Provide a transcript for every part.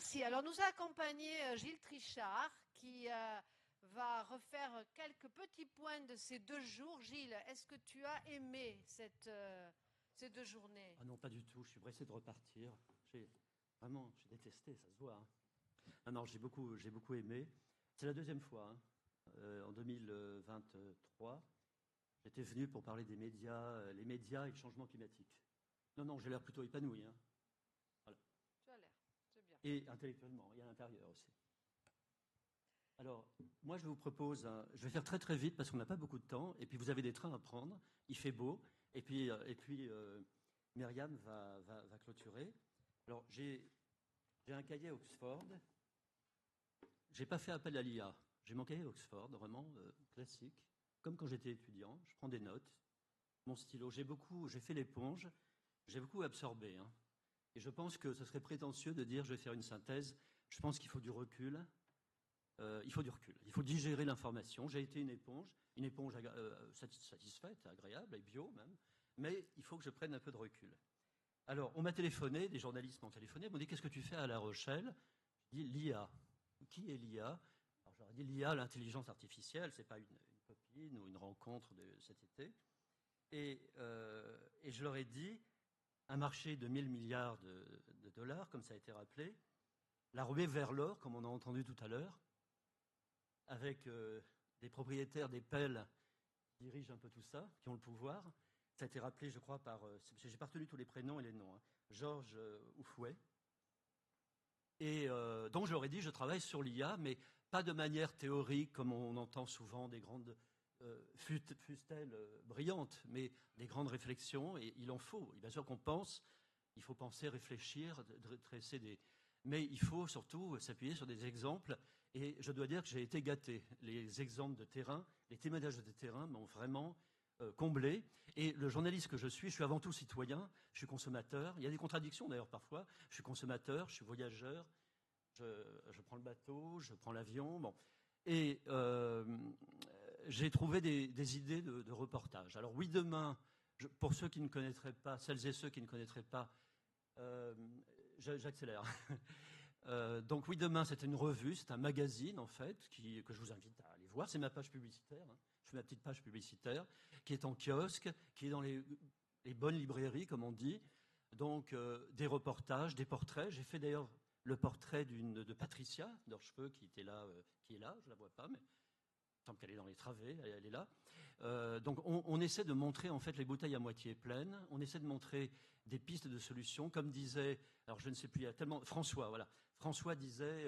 Merci. Alors, nous a accompagné Gilles Trichard qui va refaire quelques petits points de ces 2 jours. Gilles, est-ce que tu as aimé ces 2 journées? Ah non, pas du tout. Je suis pressé de repartir. J'ai détesté, ça se voit. Hein. Non, j'ai beaucoup aimé. C'est la 2e fois. Hein. En 2023, j'étais venu pour parler des médias, les médias et le changement climatique. Non, j'ai l'air plutôt épanoui. Hein. Voilà. Tu as l'air, c'est bien. Et intellectuellement, et à l'intérieur aussi. Alors, moi, je vous propose, je vais faire très très vite parce qu'on n'a pas beaucoup de temps, et puis vous avez des trains à prendre, il fait beau, et puis Myriam va clôturer. Alors, j'ai un cahier Oxford, j'ai pas fait appel à l'IA, j'ai mon cahier Oxford, vraiment classique, comme quand j'étais étudiant, je prends des notes, mon stylo, j'ai fait l'éponge, j'ai beaucoup absorbé, hein, et je pense que ce serait prétentieux de dire je vais faire une synthèse, je pense qu'il faut du recul. Il faut du recul, il faut digérer l'information. J'ai été une éponge satisfaite, agréable et bio même, mais il faut que je prenne un peu de recul. Alors, on m'a téléphoné, des journalistes m'ont téléphoné, m'ont dit qu'est-ce que tu fais à La Rochelle? Je dis l'IA. Qui est l'IA? Alors, j'aurais dit l'IA, l'intelligence artificielle, c'est pas une copine ou une rencontre de cet été. Et je leur ai dit un marché de 1000 milliards de dollars, comme ça a été rappelé, la ruée vers l'or, comme on a entendu tout à l'heure, avec des propriétaires des pelles qui dirigent un peu tout ça, qui ont le pouvoir. Ça a été rappelé, je crois, par... j'ai pas retenu tous les prénoms et les noms. Hein. Georges Oufouet. Et donc, je leur ai dit, je travaille sur l'IA, mais pas de manière théorique, comme on entend souvent des grandes... fussent-elles brillantes, mais des grandes réflexions, et il en faut. Et bien sûr qu'on pense, il faut penser, réfléchir, dresser des... Mais il faut surtout s'appuyer sur des exemples. Et je dois dire que j'ai été gâté. Les exemples de terrain, les témoignages de terrain m'ont vraiment comblé. Et le journaliste que je suis avant tout citoyen, je suis consommateur. Il y a des contradictions d'ailleurs parfois. Je suis consommateur, je suis voyageur, je prends le bateau, je prends l'avion. Bon. Et j'ai trouvé des idées de reportage. Alors oui, demain, pour ceux qui ne connaîtraient pas, celles et ceux qui ne connaîtraient pas, j'accélère. Donc oui, demain, c'est une revue, c'est un magazine, en fait, que je vous invite à aller voir. C'est ma page publicitaire, hein. Je fais ma petite page publicitaire, qui est en kiosque, qui est dans les bonnes librairies, comme on dit. Donc, des reportages, des portraits. J'ai fait d'ailleurs le portrait de Patricia d'Orcheveux, qui est là, je ne la vois pas, mais il semble qu'elle est dans les travées, elle est là. Donc on essaie de montrer en fait les bouteilles à moitié pleines, on essaie de montrer des pistes de solutions, comme disait, alors je ne sais plus, il y a tellement, François disait,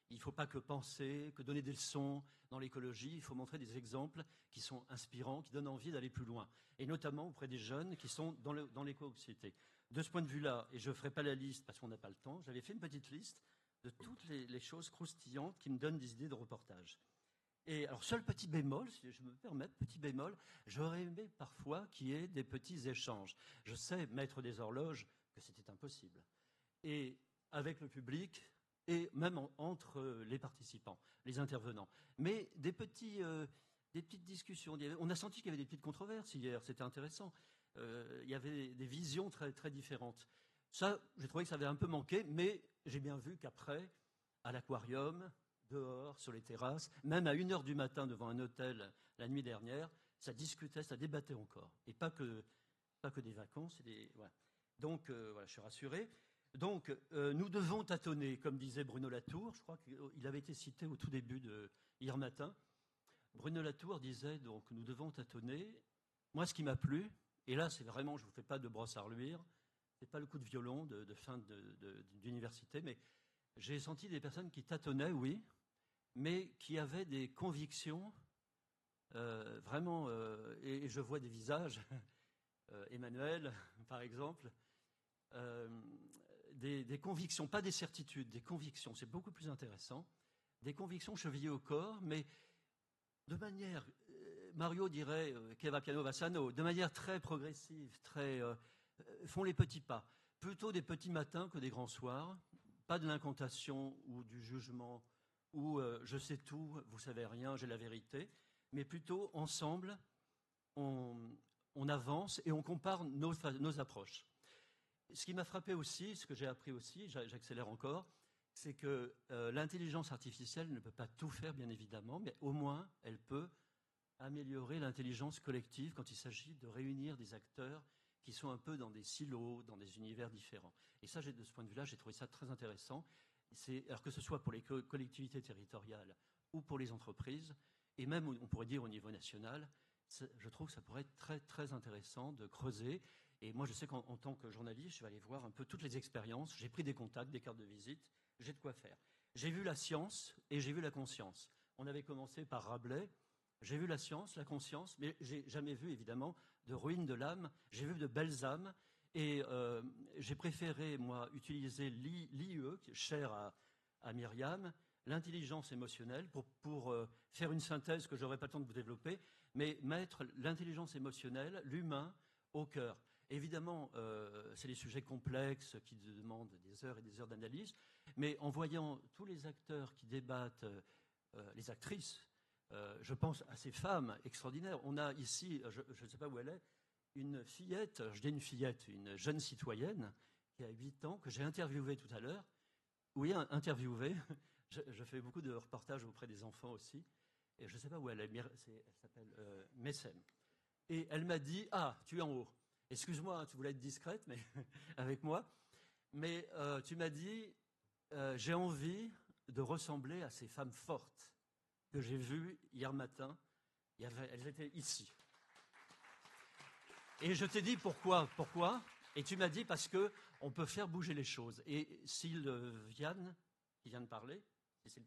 il ne faut pas que penser, que donner des leçons dans l'écologie, il faut montrer des exemples qui sont inspirants, qui donnent envie d'aller plus loin, et notamment auprès des jeunes qui sont dans l'éco-anxiété. De ce point de vue-là, et je ne ferai pas la liste parce qu'on n'a pas le temps, j'avais fait une petite liste de toutes les choses croustillantes qui me donnent des idées de reportage. Et alors, seul petit bémol, si je me permets, petit bémol, j'aurais aimé parfois qu'il y ait des petits échanges. Je sais, maître des horloges, que c'était impossible. Et avec le public, et même entre les participants, les intervenants. Mais des petites discussions. On a senti qu'il y avait des petites controverses hier, c'était intéressant. Il y avait des visions très, très différentes. Ça, j'ai trouvé que ça avait un peu manqué, mais j'ai bien vu qu'après, à l'aquarium, dehors, sur les terrasses, même à 1h du matin devant un hôtel la nuit dernière, ça discutait, ça débattait encore. Et pas que des vacances. Voilà. Donc, voilà, je suis rassuré. Donc, nous devons tâtonner, comme disait Bruno Latour. Je crois qu'il avait été cité au tout début hier matin. Bruno Latour disait, donc, nous devons tâtonner. Moi, ce qui m'a plu, et là, c'est vraiment, je ne vous fais pas de brosse à reluire, ce n'est pas le coup de violon de fin d'université, mais j'ai senti des personnes qui tâtonnaient, oui, mais qui avaient des convictions, vraiment, et je vois des visages, Emmanuel, par exemple, des convictions, pas des certitudes, des convictions, c'est beaucoup plus intéressant, des convictions chevillées au corps, mais de manière, Mario dirait, che va piano va sano, de manière très progressive, très, font les petits pas, plutôt des petits matins que des grands soirs, pas de l'incantation ou du jugement, ou je sais tout, vous savez rien, j'ai la vérité, mais plutôt ensemble, on avance et on compare nos approches. Ce qui m'a frappé aussi, ce que j'ai appris aussi, j'accélère encore, c'est que l'intelligence artificielle ne peut pas tout faire, bien évidemment, mais au moins, elle peut améliorer l'intelligence collective quand il s'agit de réunir des acteurs qui sont un peu dans des silos, dans des univers différents. Et ça, de ce point de vue-là, j'ai trouvé ça très intéressant. Alors que ce soit pour les collectivités territoriales ou pour les entreprises, et même, on pourrait dire, au niveau national, je trouve que ça pourrait être très, très intéressant de creuser. Et moi, je sais qu'en tant que journaliste, je vais aller voir un peu toutes les expériences. J'ai pris des contacts, des cartes de visite, j'ai de quoi faire. J'ai vu la science et j'ai vu la conscience. On avait commencé par Rabelais. J'ai vu la science, la conscience, mais j'ai jamais vu, évidemment, de ruines de l'âme. J'ai vu de belles âmes. Et j'ai préféré, moi, utiliser l'IE, qui est cher à Myriam, l'intelligence émotionnelle, pour faire une synthèse que je n'aurai pas le temps de vous développer, mais mettre l'intelligence émotionnelle, l'humain, au cœur. Évidemment, c'est des sujets complexes qui demandent des heures et des heures d'analyse, mais en voyant tous les acteurs qui débattent, les actrices, je pense à ces femmes extraordinaires. On a ici, je ne sais pas où elle est, une fillette, je dis une fillette, une jeune citoyenne qui a 8 ans, que j'ai interviewée tout à l'heure. Oui, interviewée. Je fais beaucoup de reportages auprès des enfants aussi. Et je ne sais pas où elle est. Elle s'appelle Messem. Et elle m'a dit, ah, tu es en haut. Excuse-moi, tu voulais être discrète mais avec moi. Mais tu m'as dit, j'ai envie de ressembler à ces femmes fortes que j'ai vues hier matin. Elles étaient ici. Et je t'ai dit pourquoi. Et tu m'as dit parce qu'on peut faire bouger les choses. Et Sylviane, qui vient de parler, c'est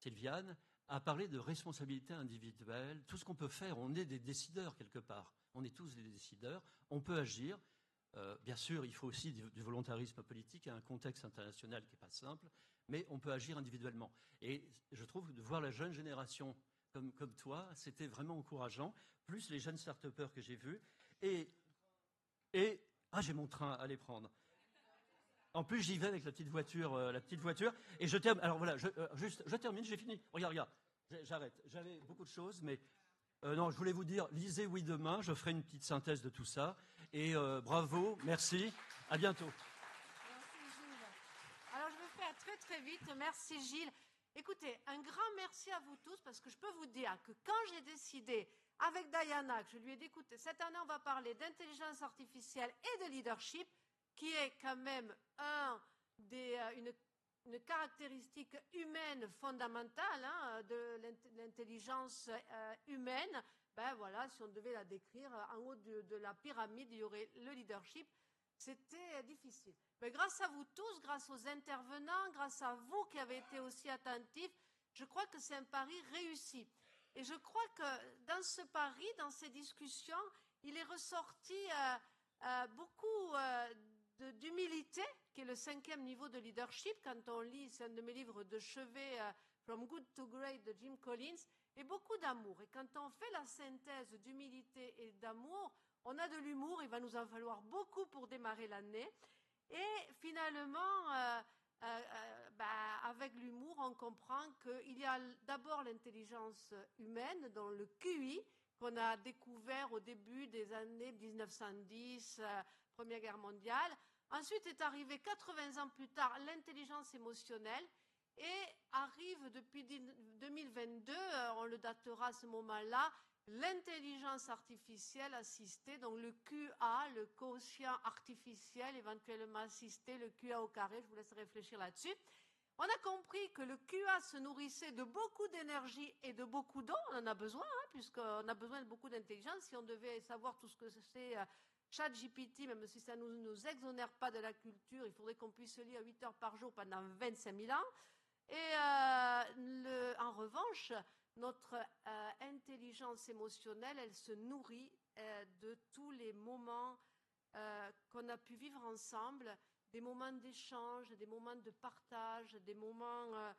Sylviane, a parlé de responsabilité individuelle, tout ce qu'on peut faire. On est des décideurs quelque part. On est tous des décideurs. On peut agir. Bien sûr, il faut aussi du volontarisme politique, un contexte international qui n'est pas simple, mais on peut agir individuellement. Et je trouve que de voir la jeune génération comme toi, c'était vraiment encourageant, plus les jeunes start-upers que j'ai vus. Et j'ai mon train à aller prendre. En plus, j'y vais avec la petite voiture. Et je termine. Alors voilà, je termine, j'ai fini. Regarde, j'arrête. J'avais beaucoup de choses, mais non, je voulais vous dire, lisez Oui demain. Je ferai une petite synthèse de tout ça. Et bravo, merci, à bientôt. Merci Gilles. Alors je vais faire très très vite. Merci Gilles. Écoutez, un grand merci à vous tous parce que je peux vous dire que quand j'ai décidé avec Diana, que je lui ai dit, écoutez, cette année on va parler d'intelligence artificielle et de leadership, qui est quand même une caractéristique humaine fondamentale de l'intelligence humaine. Ben voilà, si on devait la décrire, en haut de la pyramide, il y aurait le leadership. C'était difficile. Mais grâce à vous tous, grâce aux intervenants, grâce à vous qui avez été aussi attentifs, je crois que c'est un pari réussi. Et je crois que dans ce pari, dans ces discussions, il est ressorti beaucoup d'humilité, qui est le 5e niveau de leadership. Quand on lit, c'est un de mes livres de chevet, From Good to Great de Jim Collins, et beaucoup d'amour. Et quand on fait la synthèse d'humilité et d'amour, on a de l'humour, il va nous en falloir beaucoup pour démarrer l'année. Et finalement, avec l'humour, on comprend qu'il y a d'abord l'intelligence humaine, dans le QI, qu'on a découvert au début des années 1910, Première Guerre mondiale. Ensuite est arrivé 80 ans plus tard l'intelligence émotionnelle et arrive depuis 2022, on le datera à ce moment-là, l'intelligence artificielle assistée, donc le QA, le quotient artificiel éventuellement assisté, le QA au carré, je vous laisse réfléchir là-dessus. On a compris que le QA se nourrissait de beaucoup d'énergie et de beaucoup d'eau, on en a besoin, puisqu'on a besoin de beaucoup d'intelligence. Si on devait savoir tout ce que c'est ChatGPT, même si ça ne nous exonère pas de la culture, il faudrait qu'on puisse lire 8 heures par jour pendant 25 000 ans. Et en revanche, notre intelligence émotionnelle, elle se nourrit de tous les moments qu'on a pu vivre ensemble, des moments d'échange, des moments de partage, des moments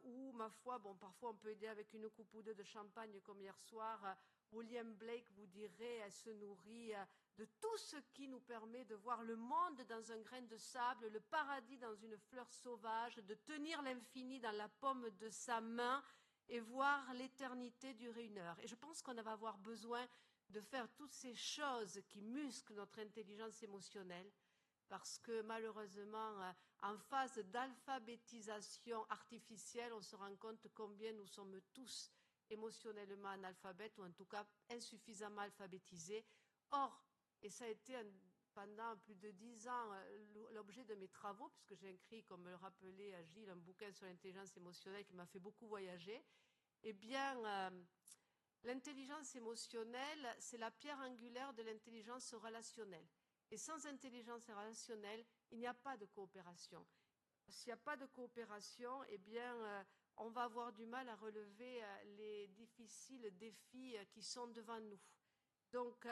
où, ma foi, parfois on peut aider avec une coupe ou deux de champagne, comme hier soir. William Blake vous dirait, elle se nourrit de tout ce qui nous permet de voir le monde dans un grain de sable, le paradis dans une fleur sauvage, de tenir l'infini dans la paume de sa main et voir l'éternité durer 1 heure. Et je pense qu'on va avoir besoin de faire toutes ces choses qui musclent notre intelligence émotionnelle, parce que malheureusement, en phase d'alphabétisation artificielle, on se rend compte combien nous sommes tous émotionnellement analphabètes, ou en tout cas insuffisamment alphabétisés. Or, et ça a été pendant plus de 10 ans l'objet de mes travaux, puisque j'ai écrit, comme le rappelait Gilles, un bouquin sur l'intelligence émotionnelle qui m'a fait beaucoup voyager, eh bien, l'intelligence émotionnelle, c'est la pierre angulaire de l'intelligence relationnelle. Et sans intelligence relationnelle, il n'y a pas de coopération. S'il n'y a pas de coopération, eh bien, on va avoir du mal à relever les difficiles défis qui sont devant nous. Donc,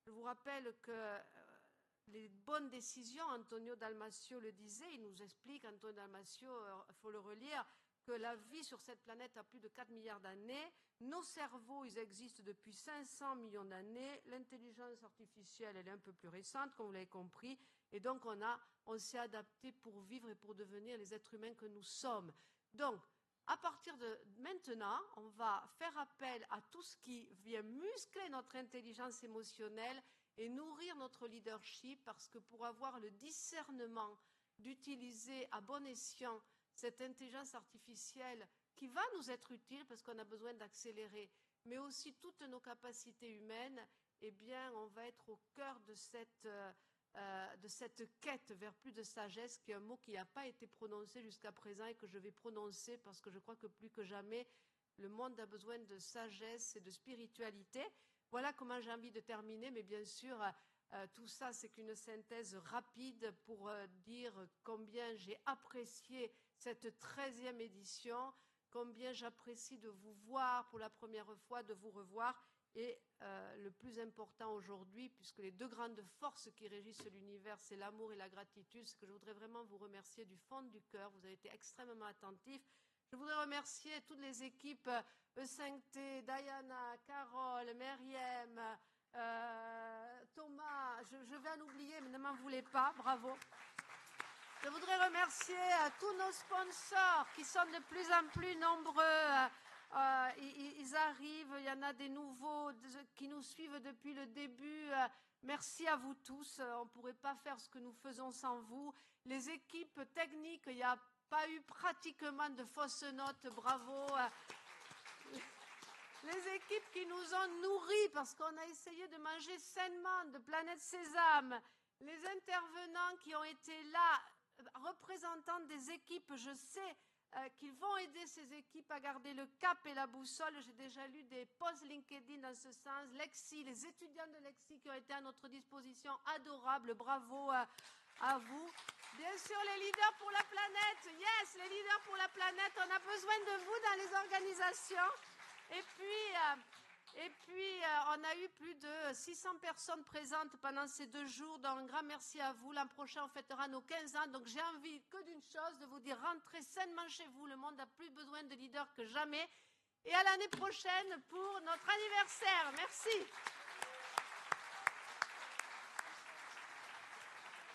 je vous rappelle que les bonnes décisions, Antonio Dalmasio le disait, il nous explique, Antonio Dalmasio, il faut le relire, que la vie sur cette planète a plus de 4 milliards d'années. Nos cerveaux, ils existent depuis 500 millions d'années. L'intelligence artificielle, elle est un peu plus récente, comme vous l'avez compris. Et donc, on s'est adapté pour vivre et pour devenir les êtres humains que nous sommes. Donc, à partir de maintenant, on va faire appel à tout ce qui vient muscler notre intelligence émotionnelle et nourrir notre leadership, parce que pour avoir le discernement d'utiliser à bon escient cette intelligence artificielle qui va nous être utile parce qu'on a besoin d'accélérer, mais aussi toutes nos capacités humaines, eh bien, on va être au cœur de cette quête vers plus de sagesse, qui est un mot qui n'a pas été prononcé jusqu'à présent et que je vais prononcer parce que je crois que plus que jamais, le monde a besoin de sagesse et de spiritualité. Voilà comment j'ai envie de terminer, mais bien sûr, tout ça, c'est qu'une synthèse rapide pour dire combien j'ai apprécié cette 13e édition, combien j'apprécie de vous voir pour la première fois, de vous revoir. Et le plus important aujourd'hui, puisque les deux grandes forces qui régissent l'univers, c'est l'amour et la gratitude, c'est que je voudrais vraiment vous remercier du fond du cœur. Vous avez été extrêmement attentifs. Je voudrais remercier toutes les équipes E5T, Diana, Carole, Meriem, Thomas. Je vais en oublier, mais ne m'en voulez pas. Bravo. Je voudrais remercier tous nos sponsors qui sont de plus en plus nombreux. Ils arrivent, il y en a des nouveaux qui nous suivent depuis le début. Merci à vous tous. On ne pourrait pas faire ce que nous faisons sans vous. Les équipes techniques, il n'y a pas eu pratiquement de fausses notes. Bravo. Les équipes qui nous ont nourris parce qu'on a essayé de manger sainement de Planète Sésame. Les intervenants qui ont été là, représentants des équipes, je sais qu'ils vont aider ces équipes à garder le cap et la boussole. J'ai déjà lu des posts LinkedIn dans ce sens. Lexi, les étudiants de Lexi qui ont été à notre disposition, adorables, bravo à vous. Bien sûr, les leaders pour la planète, yes, les leaders pour la planète, on a besoin de vous dans les organisations. Et puis, on a eu plus de 600 personnes présentes pendant ces 2 jours. Donc, un grand merci à vous. L'an prochain, on fêtera nos 15 ans. Donc, j'ai envie que d'une chose, de vous dire, rentrez sainement chez vous. Le monde a plus besoin de leaders que jamais. Et à l'année prochaine pour notre anniversaire. Merci.